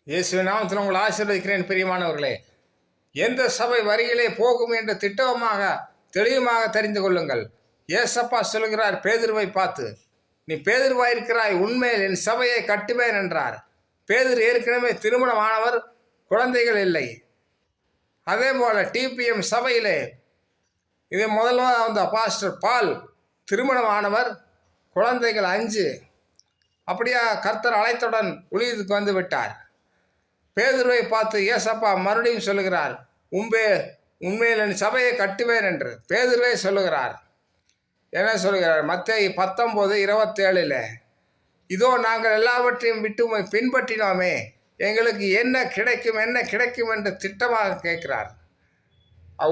இயேசுவின் நாமத்தில் உங்களை ஆசீர்வதிக்கிறேன் பிரியமானவர்களே. எந்த சபை வரியிலே போகும் என்று திட்டமாக தெளிவுமாக தெரிந்து கொள்ளுங்கள். ஏசப்பா சொல்கிறார் பேதுருவை பார்த்து, நீ பேதுருவாயிருக்கிறாய், உண்மையில் என் சபையை கட்டுவேன் என்றார். பேதுரு ஏற்கனவே திருமணமானவர், குழந்தைகள் இல்லை. அதே போல டிபிஎம் சபையிலே இது முதல்ல வந்த பாஸ்டர் பால் திருமணமானவர், குழந்தைகள் 5. அப்படியா கர்த்தர் அழைத்துடன் ஊழியத்துக்கு வந்து விட்டார். பேதுருவை பார்த்து ஏசப்பா மறுபடியும் சொல்லுகிறார், உண்மையில் என் சபையை கட்டுவேன் என்று பேதுருவே சொல்லுகிறார். என்ன சொல்லுகிறார்? மத்தேயு 19:27 இதோ நாங்கள் எல்லாவற்றையும் விட்டு உம்மை பின்பற்றினோமே, எங்களுக்கு என்ன கிடைக்கும் என்று திட்டமாக கேட்கிறார்.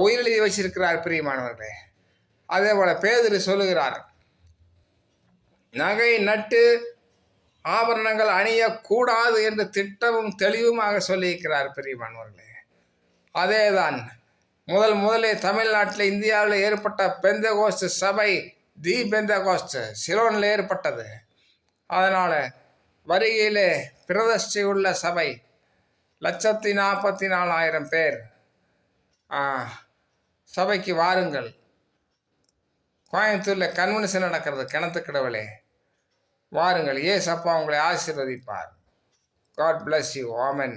உயிரெழுதி வச்சிருக்கிறார் பிரியமானவர்களே. அதே போல பேதுரு சொல்லுகிறார், நகை நட்டு ஆபரணங்கள் அணியக்கூடாது என்று திட்டமும் தெளிவுமாக சொல்லியிருக்கிறார் பிரியமானவர்களே. அதேதான் முதலே தமிழ்நாட்டில் இந்தியாவில் ஏற்பட்ட பெந்தகோஸ்து சபை, தி பெந்தகோஸ்து சிலோனில் ஏற்பட்டது. அதனால் வருகையிலே பிரதிஷ்டை உள்ள சபை 144,000 பேர் சபைக்கு வாருங்கள். கோயம்புத்தூரில் கன்வென்ஷன் நடக்கிறது, கிணத்துக்கடவுளே வாருங்கள். ஏசப்பா உங்களை ஆசீர்வதிப்பார். God bless you. Amen.